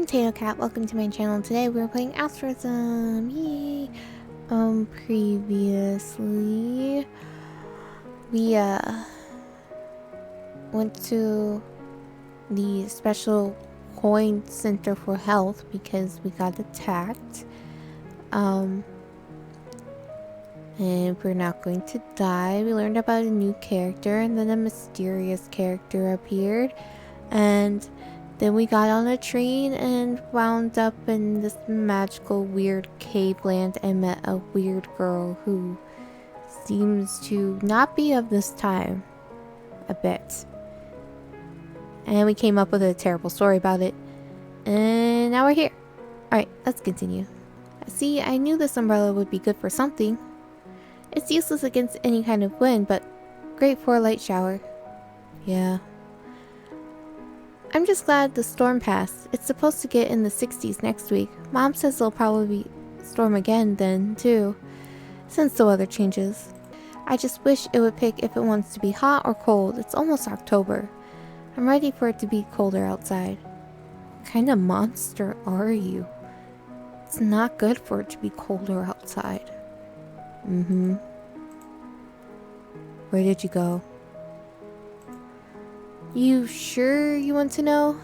Potato Cat, welcome to my channel. Today we're playing Asterism. Yay! Previously we went to the special coin center for health because we got attacked. And we're not going to die. We learned about a new character, and then a mysterious character appeared, and then we got on a train and wound up in this magical weird cave land and met a weird girl who seems to not be of this time a bit. And we came up with a terrible story about it, and now we're here. Alright, let's continue. See, I knew this umbrella would be good for something. It's useless against any kind of wind, but great for a light shower. Yeah. I'm just glad the storm passed. It's supposed to get in the 60s next week. Mom says there'll probably storm again then, too, since the weather changes. I just wish it would pick if it wants to be hot or cold. It's almost October. I'm ready for it to be colder outside. What kind of monster are you? It's not good for it to be colder outside. Where did you go? You sure you want to know?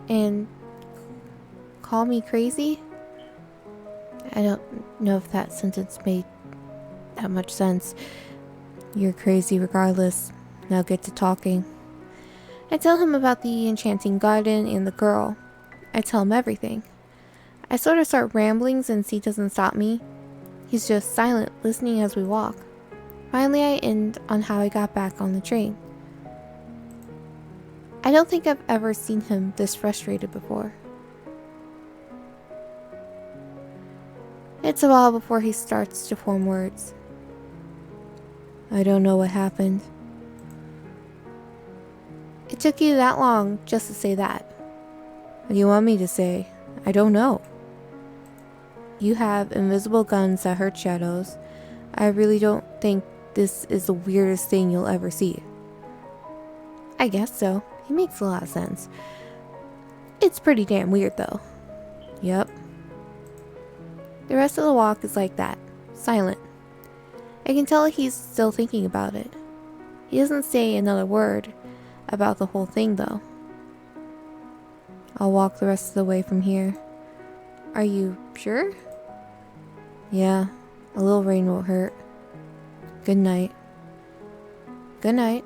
And call me crazy? I don't know if that sentence made that much sense. You're crazy regardless. Now get to talking. I tell him about the enchanting garden and the girl. I tell him everything. I sort of start rambling since he doesn't stop me. He's just silent, listening as we walk. Finally, I end on how I got back on the train. I don't think I've ever seen him this frustrated before. It's a while before he starts to form words. I don't know what happened. It took you that long just to say that. What do you want me to say? I don't know. You have invisible guns that hurt shadows. I really don't think this is the weirdest thing you'll ever see. I guess so. He makes a lot of sense. It's pretty damn weird though. Yep. The rest of the walk is like that. Silent. I can tell he's still thinking about it. He doesn't say another word about the whole thing though. I'll walk the rest of the way from here. Are you sure? Yeah, a little rain won't hurt. Good night. Good night.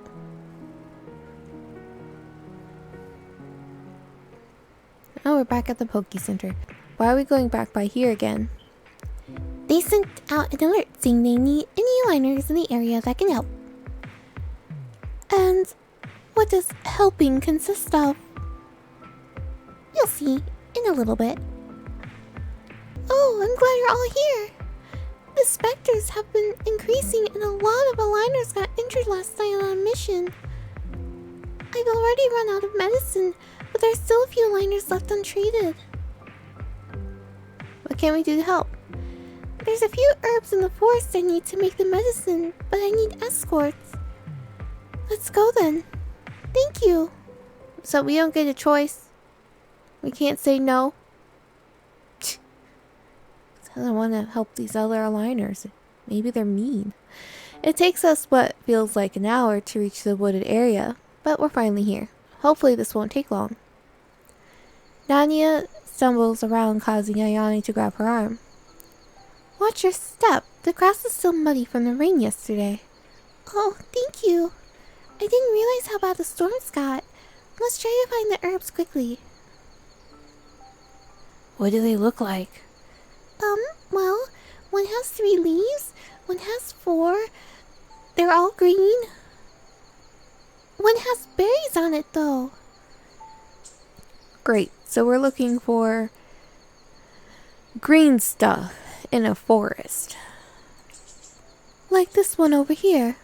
Oh, we're back at the Poke Center. Why are we going back by here again? They sent out an alert saying they need any aligners in the area that can help. And what does helping consist of? You'll see in a little bit. Oh, I'm glad you're all here. The specters have been increasing and a lot of aligners got injured last night on a mission. I've already run out of medicine, but there's still a few aligners left untreated. What can we do to help? There's a few herbs in the forest I need to make the medicine, but I need escorts. Let's go then. Thank you. So we don't get a choice? We can't say no? I don't want to help these other aligners. Maybe they're mean. It takes us what feels like an hour to reach the wooded area, but we're finally here. Hopefully this won't take long. Nanya stumbles around, causing Ayani to grab her arm. Watch your step. The grass is still muddy from the rain yesterday. Oh, thank you. I didn't realize how bad the storms got. Let's try to find the herbs quickly. What do they look like? Well, one has 3 leaves, one has 4. They're all green. One has berries on it, though. Great, so we're looking for green stuff in a forest. Like this one over here.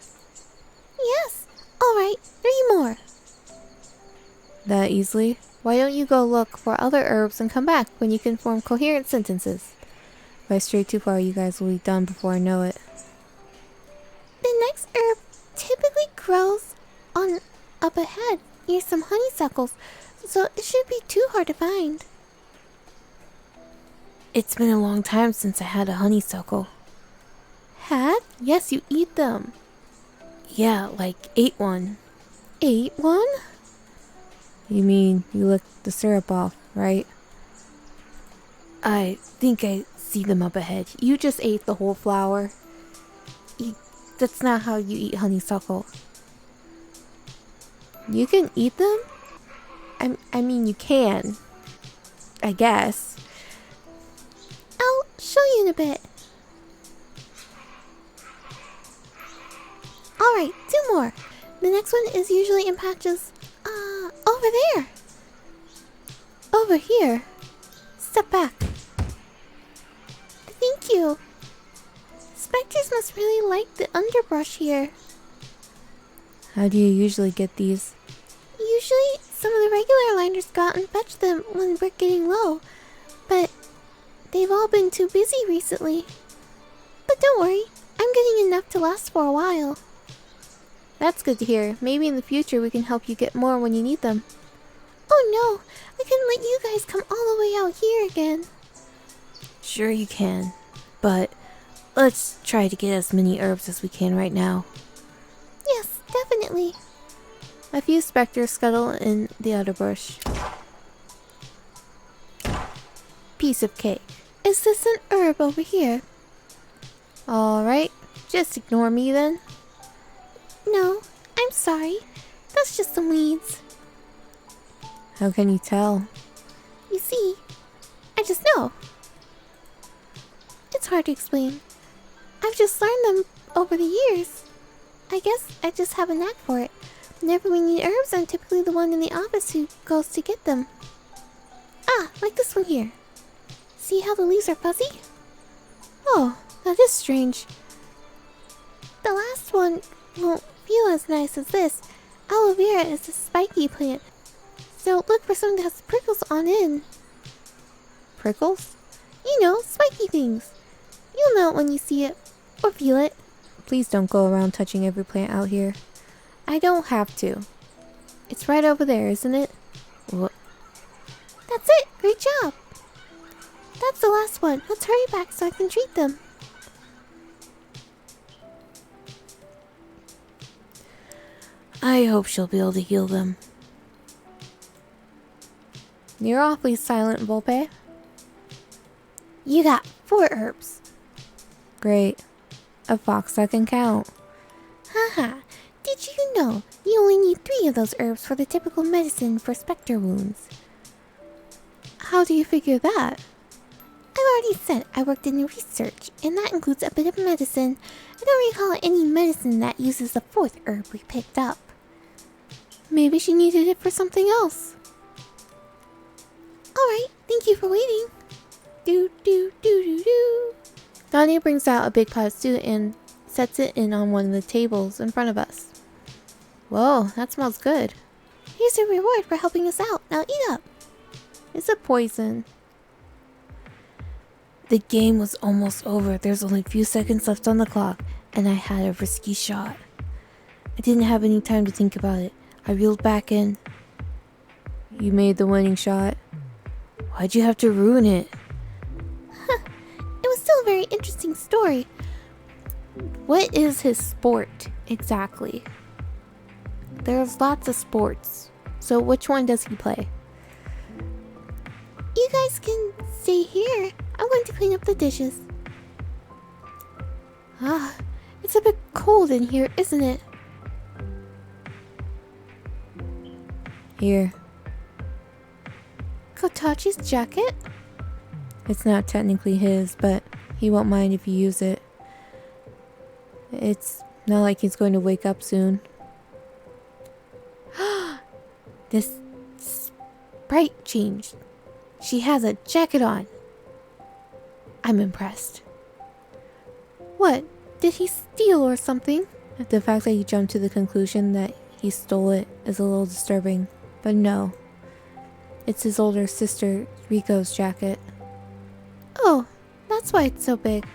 Yes, alright, 3 more. That easily? Why don't you go look for other herbs and come back when you can form coherent sentences? If I stray too far, you guys will be done before I know it. The next herb typically grows on up ahead near some honeysuckles, so it shouldn't be too hard to find. It's been a long time since I had a honeysuckle. Had? Yes, you eat them. Yeah, like ate one. Ate one? You mean you licked the syrup off, right? I think I see them up ahead. You just ate the whole flower. That's not how you eat honeysuckle. You can eat them? I mean, you can. I guess. I'll show you in a bit. Alright, 2 more. The next one is usually in patches, over there. Over here. Step back. Thank you. Spectres must really like the underbrush here. How do you usually get these? Usually, some of the regular liners go out and fetch them when we're getting low. But they've all been too busy recently. But don't worry, I'm getting enough to last for a while. That's good to hear. Maybe in the future we can help you get more when you need them. Oh no, I couldn't let you guys come all the way out here again. Sure you can, but let's try to get as many herbs as we can right now. Yes, definitely. A few specters scuttle in the underbrush. Piece of cake. Is this an herb over here? Alright, just ignore me then. No, I'm sorry. That's just some weeds. How can you tell? You see, I just know. It's hard to explain. I've just learned them over the years. I guess I just have a knack for it. Whenever we need herbs, I'm typically the one in the office who goes to get them. Ah, like this one here. See how the leaves are fuzzy? Oh, that is strange. The last one won't feel as nice as this. Aloe vera is a spiky plant, so look for something that has prickles on it. Prickles? You know, spiky things. You'll know it when you see it, or feel it. Please don't go around touching every plant out here. I don't have to. It's right over there, isn't it? What? That's it! Great job! That's the last one. Let's hurry back so I can treat them. I hope she'll be able to heal them. You're awfully silent, Volpe. You got 4 herbs. Great. A fox that can count. Haha. Did you know you only need 3 of those herbs for the typical medicine for specter wounds? How do you figure that? I've already said I worked in research, and that includes a bit of medicine. I don't recall any medicine that uses the 4th herb we picked up. Maybe she needed it for something else. Alright, thank you for waiting. Do do do do do. Danya brings out a big pot of stew and sets it in on one of the tables in front of us. Whoa, that smells good. Here's a reward for helping us out. Now eat up. Is it poison? The game was almost over. There's only a few seconds left on the clock, and I had a risky shot. I didn't have any time to think about it. I reeled back in. You made the winning shot. Why'd you have to ruin it? It was still a very interesting story. What is his sport, exactly? There's lots of sports. So which one does he play? You guys can stay here. I'm going to clean up the dishes. Ah, it's a bit cold in here, isn't it? Here. Kotachi's jacket? It's not technically his, but he won't mind if you use it. It's not like he's going to wake up soon. This sprite changed. She has a jacket on. I'm impressed. What? Did he steal or something? The fact that you jumped to the conclusion that he stole it is a little disturbing. But no. It's his older sister, Riko's jacket. Oh, that's why it's so big.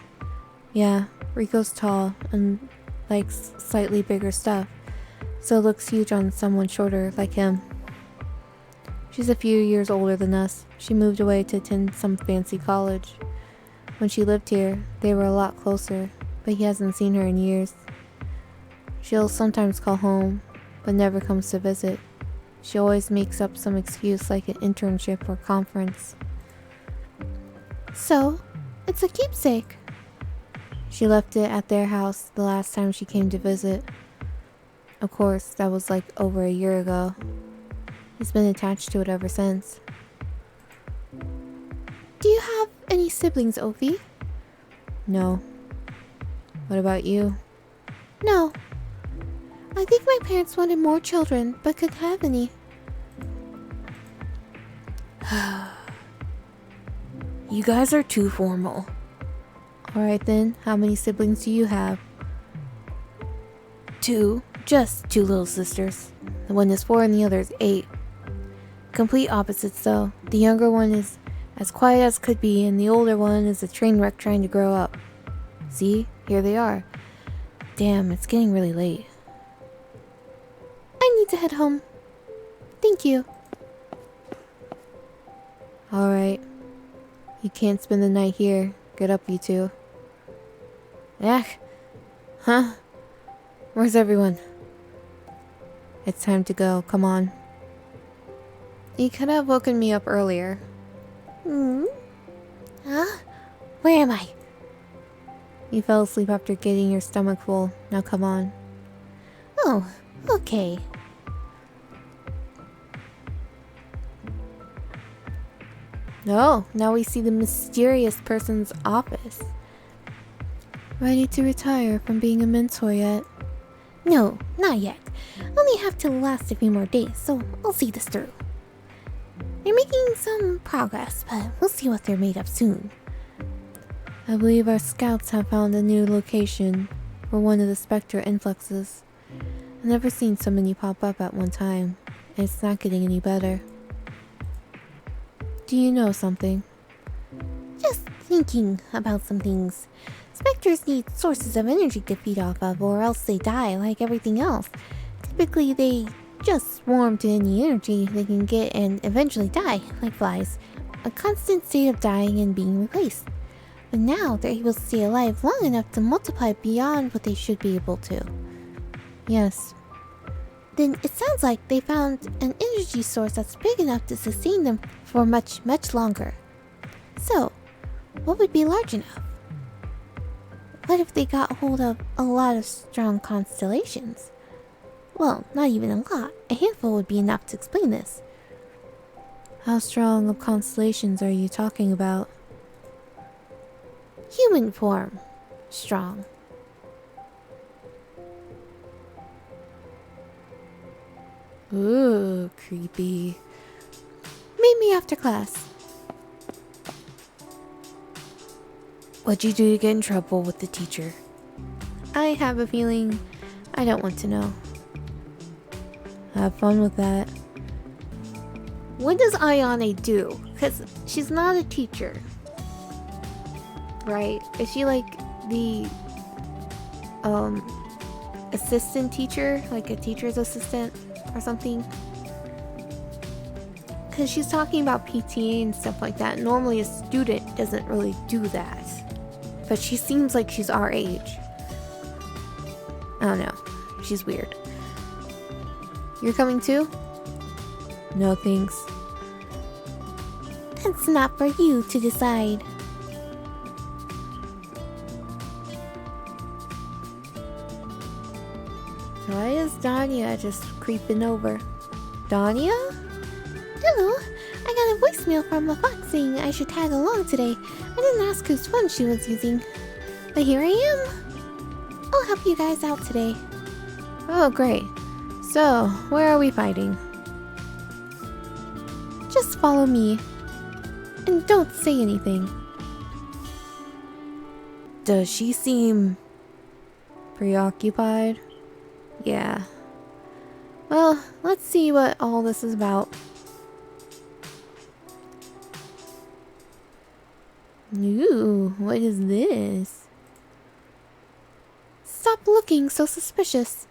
Yeah, Riko's tall and likes slightly bigger stuff, so it looks huge on someone shorter like him. She's a few years older than us. She moved away to attend some fancy college. When she lived here, they were a lot closer, but he hasn't seen her in years. She'll sometimes call home, but never comes to visit. She always makes up some excuse like an internship or conference. So, it's a keepsake. She left it at their house the last time she came to visit. Of course, that was like over a year ago. He's been attached to it ever since. Do you have any siblings, Ophi? No. What about you? No. I think my parents wanted more children, but couldn't have any. You guys are too formal. Alright then, how many siblings do you have? 2. Just 2 little sisters. The one is 4 and the other is 8. Complete opposites though. The younger one is as quiet as could be, and the older one is a train wreck trying to grow up. See? Here they are. Damn, it's getting really late. I need to head home. Thank you. Alright. You can't spend the night here. Get up, you two. Huh? Where's everyone? It's time to go. Come on. You could have woken me up earlier. Huh? Where am I? You fell asleep after getting your stomach full. Now come on. Oh, okay. Oh, now we see the mysterious person's office. Ready to retire from being a mentor yet? No, not yet. Only have to last a few more days, so I'll see this through. They're making some progress, but we'll see what they're made of soon. I believe our scouts have found a new location for one of the spectre influxes. I've never seen so many pop up at one time, and it's not getting any better. Do you know something? Just thinking about some things. Spectres need sources of energy to feed off of, or else they die like everything else. Typically, they just swarm to any energy they can get and eventually die, like flies. A constant state of dying and being replaced. But now they're able to stay alive long enough to multiply beyond what they should be able to. Yes. Then it sounds like they found an energy source that's big enough to sustain them for much, much longer. So, what would be large enough? What if they got hold of a lot of strong constellations? Well, not even a lot. A handful would be enough to explain this. How strong of constellations are you talking about? Human form. Strong. Ooh, creepy. Meet me after class. What'd you do to get in trouble with the teacher? I have a feeling I don't want to know. Have fun with that. What does Ayane do? Because she's not a teacher. Right? Is she like the assistant teacher? Like a teacher's assistant or something? Because she's talking about PTA and stuff like that. Normally a student doesn't really do that. But she seems like she's our age. I don't know. She's weird. You're coming too? No thanks. It's not for you to decide. Why is Danya just creeping over? Danya? Hello, I got a voicemail from a fox saying I should tag along today. I didn't ask whose phone she was using, but here I am. I'll help you guys out today. Oh, great. So, where are we fighting? Just follow me. And don't say anything. Does she seem preoccupied? Yeah. Well, let's see what all this is about. Ooh, what is this? Stop looking so suspicious.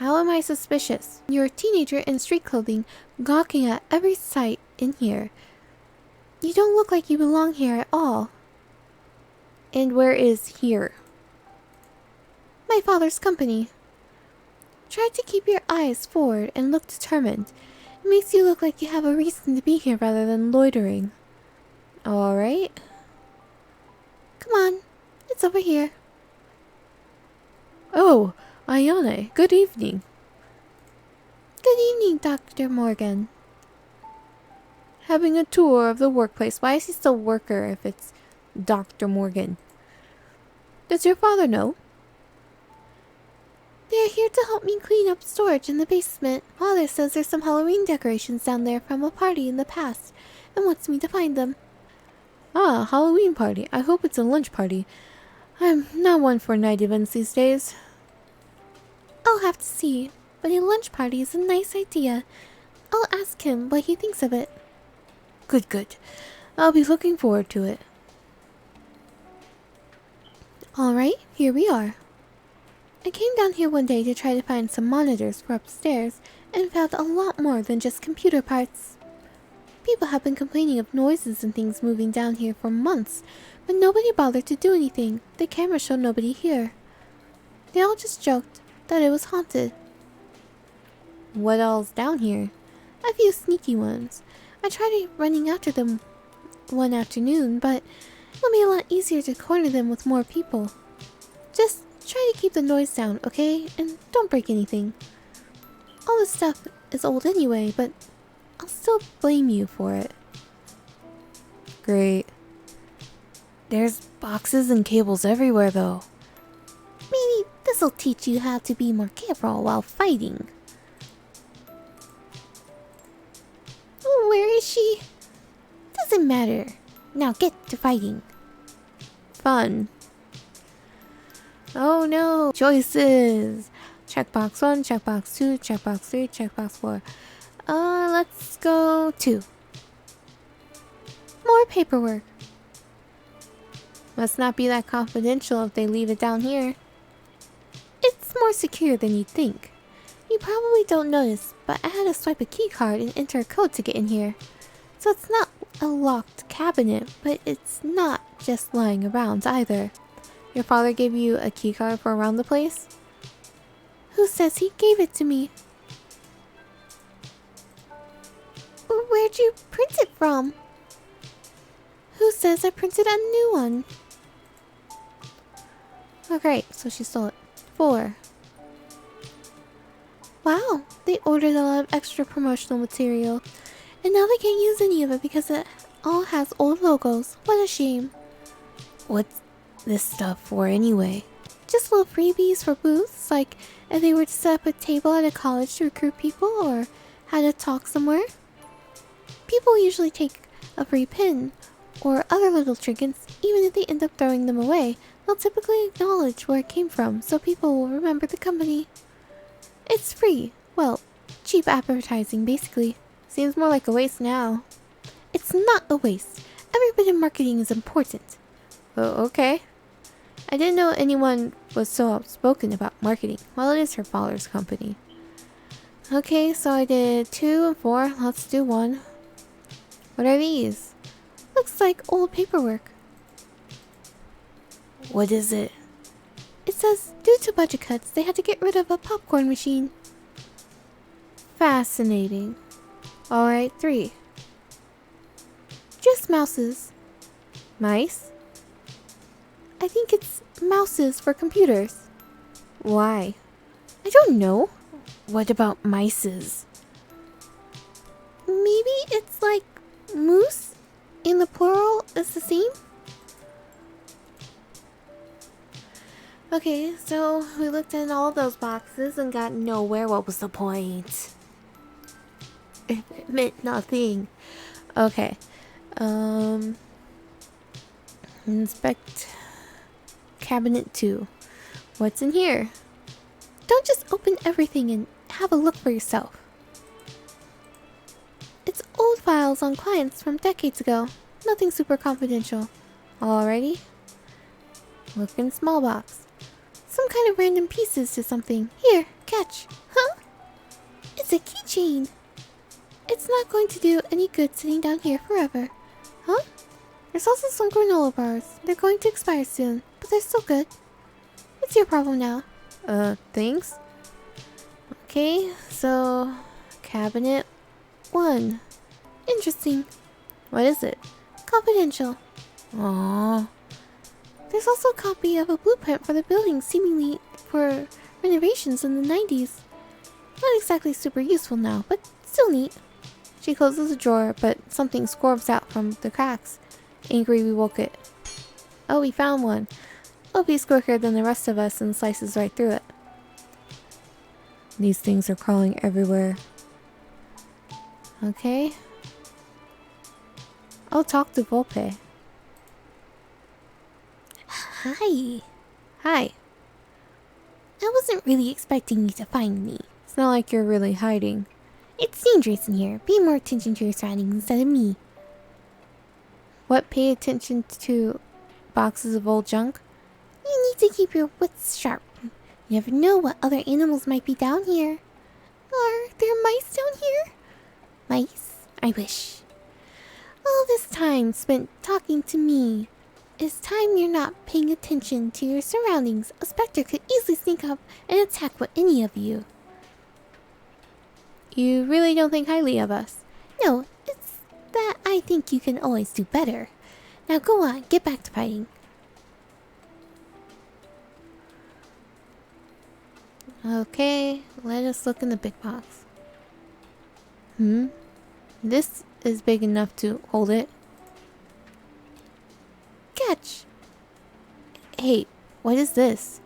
How am I suspicious? You're a teenager in street clothing, gawking at every sight in here. You don't look like you belong here at all. And where is here? My father's company. Try to keep your eyes forward and look determined. It makes you look like you have a reason to be here rather than loitering. Alright. Come on, it's over here. Oh, Ayane, good evening. Good evening, Dr. Morgan. Having a tour of the workplace. Why is he still worker if it's Dr. Morgan? Does your father know? They're here to help me clean up storage in the basement. Father says there's some Halloween decorations down there from a party in the past and wants me to find them. Ah, Halloween party. I hope it's a lunch party. I'm not one for night events these days. I'll have to see, but a lunch party is a nice idea. I'll ask him what he thinks of it. Good, good. I'll be looking forward to it. Alright, here we are. I came down here one day to try to find some monitors for upstairs and found a lot more than just computer parts. People have been complaining of noises and things moving down here for months, but nobody bothered to do anything. The camera showed nobody here. They all just joked that it was haunted. What all's down here? A few sneaky ones. I tried running after them one afternoon, but it'll be a lot easier to corner them with more people. Just try to keep the noise down, okay? And don't break anything. All this stuff is old anyway, but I'll still blame you for it. Great. There's boxes and cables everywhere, though. Maybe this'll teach you how to be more careful while fighting. Where is she? Doesn't matter. Now get to fighting. Fun. Oh no! Choices! Checkbox 1, checkbox 2, checkbox 3, checkbox 4. Let's go 2. More paperwork. Must not be that confidential if they leave it down here. It's more secure than you'd think. You probably don't notice, but I had to swipe a key card and enter a code to get in here. So it's not a locked cabinet, but it's not just lying around either. Your father gave you a key card for around the place? Who says he gave it to me? Where'd you print it from? Who says I printed a new one? Oh great, so she stole it. 4. Wow, they ordered a lot of extra promotional material. And now they can't use any of it because it all has old logos. What a shame. What's this stuff for anyway? Just little freebies for booths, like if they were to set up a table at a college to recruit people or had a talk somewhere. People usually take a free pin or other little trinkets, even if they end up throwing them away. They'll typically acknowledge where it came from so people will remember the company. It's free. Well, cheap advertising basically. Seems more like a waste now. It's not a waste. Every bit of marketing is important. Oh, okay. I didn't know anyone was so outspoken about marketing. Well, it is her father's company. Okay, so I did 2 and 4. Let's do 1. What are these? Looks like old paperwork. What is it? It says, due to budget cuts, they had to get rid of a popcorn machine. Fascinating. Alright, 3. Just mouses. Mice? I think it's mouses for computers. Why? I don't know. What about mices? Maybe it's like moose in the plural is the same? Okay, so we looked in all of those boxes and got nowhere. What was the point? It meant nothing. Okay. Inspect cabinet 2. What's in here? Don't just open everything and have a look for yourself. It's old files on clients from decades ago. Nothing super confidential. Alrighty. Look in small box. Some kind of random pieces to something. Here, catch. Huh? It's a keychain. It's not going to do any good sitting down here forever. Huh? There's also some granola bars. They're going to expire soon, but they're still good. It's your problem now. Thanks? Okay, so... Cabinet 1. Interesting. What is it? Confidential. Aww. There's also a copy of a blueprint for the building, seemingly for renovations in the 90s. Not exactly super useful now, but still neat. She closes the drawer, but something squirms out from the cracks. Angry, we woke it. Oh, we found one. Opie's quicker than the rest of us and slices right through it. These things are crawling everywhere. Okay. I'll talk to Volpe. Hi. Hi. I wasn't really expecting you to find me. It's not like you're really hiding. It's dangerous in here. Pay more attention to your surroundings instead of me. What? Pay attention to boxes of old junk? You need to keep your wits sharp. You never know what other animals might be down here. Are there mice down here? Mice? I wish. All this time spent talking to me. It's time you're not paying attention to your surroundings. A specter could easily sneak up and attack any of you. You really don't think highly of us? No, it's that I think you can always do better. Now go on, get back to fighting. Okay, let us look in the big box. This is big enough to hold it. Catch! Hey, what is this?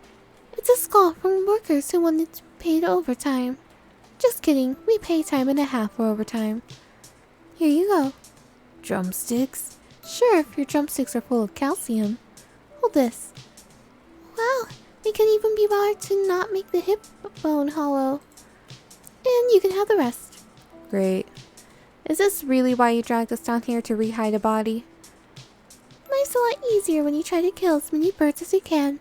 It's a skull from workers who wanted to pay overtime. Just kidding, we pay time and a half for overtime. Here you go. Drumsticks? Sure, if your drumsticks are full of calcium. Hold this. Wow, they can even be bothered to not make the hip bone hollow. And you can have the rest. Great. Is this really why you dragged us down here to rehide a body? Life's a lot easier when you try to kill as many birds as you can.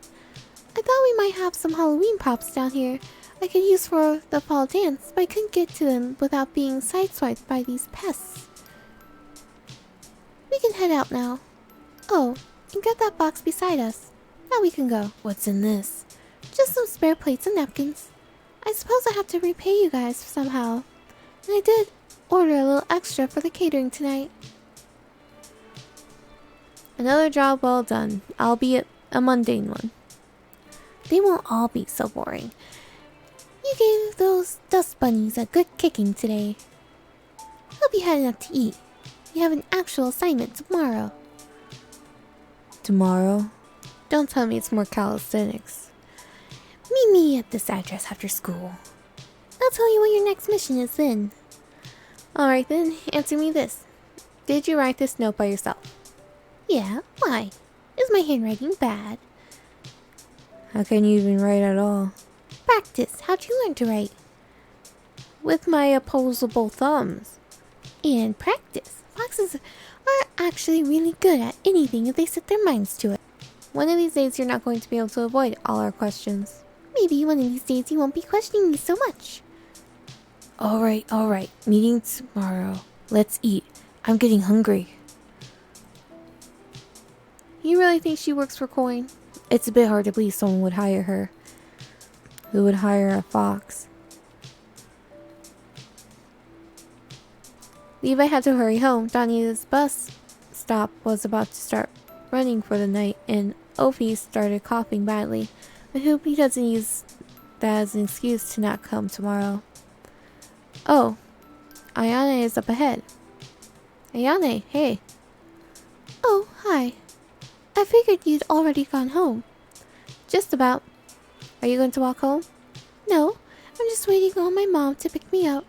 I thought we might have some Halloween props down here I could use for the fall dance, but I couldn't get to them without being sideswiped by these pests. We can head out now. Oh, and get that box beside us. Now we can go. What's in this? Just some spare plates and napkins. I suppose I have to repay you guys somehow. And I did order a little extra for the catering tonight. Another job well done, albeit a mundane one. They won't all be so boring. You gave those dust bunnies a good kicking today. Hope you had enough to eat. You have an actual assignment tomorrow. Tomorrow? Don't tell me it's more calisthenics. Meet me at this address after school. I'll tell you what your next mission is then. Alright then, answer me this. Did you write this note by yourself? Yeah, why? Is my handwriting bad? How can you even write at all? Practice. How'd you learn to write? With my opposable thumbs. And practice. Foxes are actually really good at anything if they set their minds to it. One of these days you're not going to be able to avoid all our questions. Maybe one of these days you won't be questioning me so much. Alright. Meeting tomorrow. Let's eat. I'm getting hungry. You really think she works for coin? It's a bit hard to believe someone would hire her. Who would hire a fox? Levi had to hurry home. Donnie's bus stop was about to start running for the night, and Opie started coughing badly. I hope he doesn't use that as an excuse to not come tomorrow. Oh, Ayane is up ahead. Ayane, hey. Oh, hi. I figured you'd already gone home. Just about. Are you going to walk home? No, I'm just waiting on my mom to pick me up.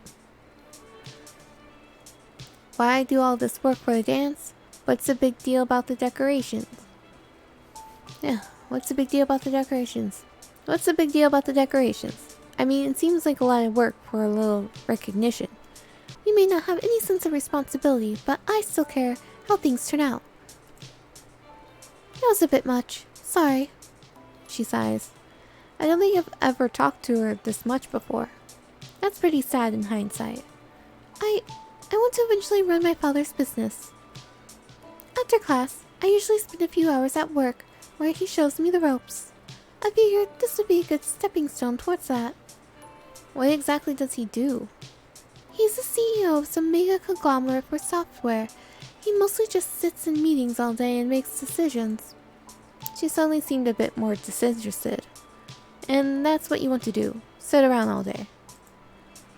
Why do all this work for the dance? What's the big deal about the decorations? Yeah, what's the big deal about the decorations? What's the big deal about the decorations? I mean, it seems like a lot of work for a little recognition. You may not have any sense of responsibility, but I still care how things turn out. That was a bit much. Sorry. She sighs. I don't think I've ever talked to her this much before. That's pretty sad in hindsight. I want to eventually run my father's business. After class, I usually spend a few hours at work where he shows me the ropes. I figured this would be a good stepping stone towards that. What exactly does he do? He's the CEO of some mega conglomerate for software. He mostly just sits in meetings all day and makes decisions. She suddenly seemed a bit more disinterested. And that's what you want to do, sit around all day.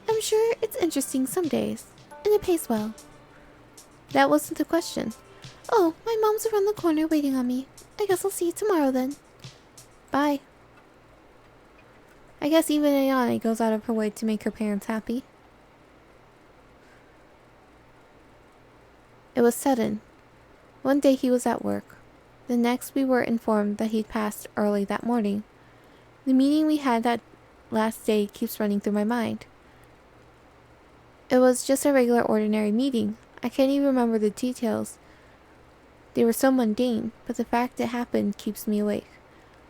I'm sure it's interesting some days, and it pays well. That wasn't the question. Oh, my mom's around the corner waiting on me. I guess I'll see you tomorrow then. Bye. I guess even Ayane goes out of her way to make her parents happy. It was sudden. One day he was at work. The next we were informed that he'd passed early that morning. The meeting we had that last day keeps running through my mind. It was just a regular ordinary meeting. I can't even remember the details. They were so mundane, but the fact it happened keeps me awake.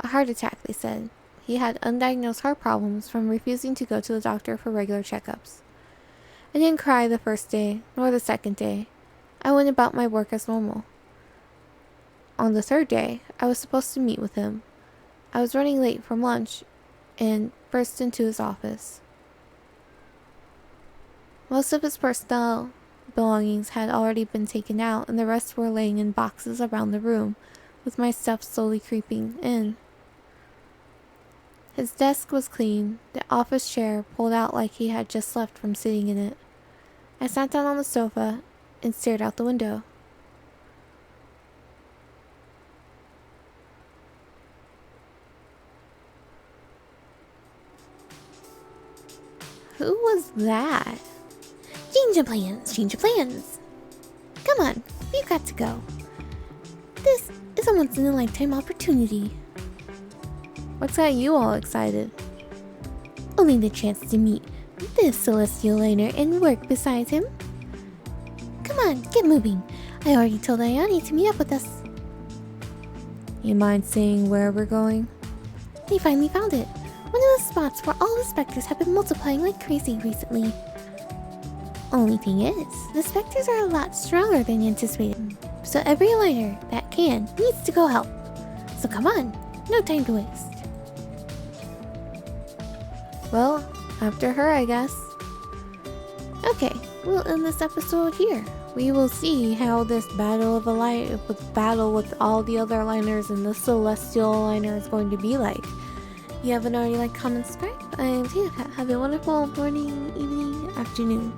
A heart attack, they said. He had undiagnosed heart problems from refusing to go to the doctor for regular checkups. I didn't cry the first day, nor the second day. I went about my work as normal. On the third day, I was supposed to meet with him. I was running late from lunch and burst into his office. Most of his personal belongings had already been taken out, and the rest were laying in boxes around the room, with my stuff slowly creeping in. His desk was clean, the office chair pulled out like he had just left from sitting in it. I sat down on the sofa and stared out the window. Who was that? Change your plans, change your plans. Come on, we've got to go. This is a once-in-a-lifetime opportunity. What's got you all excited? Only the chance to meet this celestial liner and work beside him. Come on, get moving. I already told Ayane to meet up with us. You mind saying where we're going? They finally found it. One of the spots where all the specters have been multiplying like crazy recently. Only thing is, the specters are a lot stronger than anticipated. So every liner that can needs to go help. So come on, no time to waste. Well, after her, I guess. Okay, we'll end this episode here. We will see how this battle with all the other liners and the celestial liner is going to be like. If you haven't already, like, comment, subscribe, and yeah, have a wonderful morning, evening, afternoon.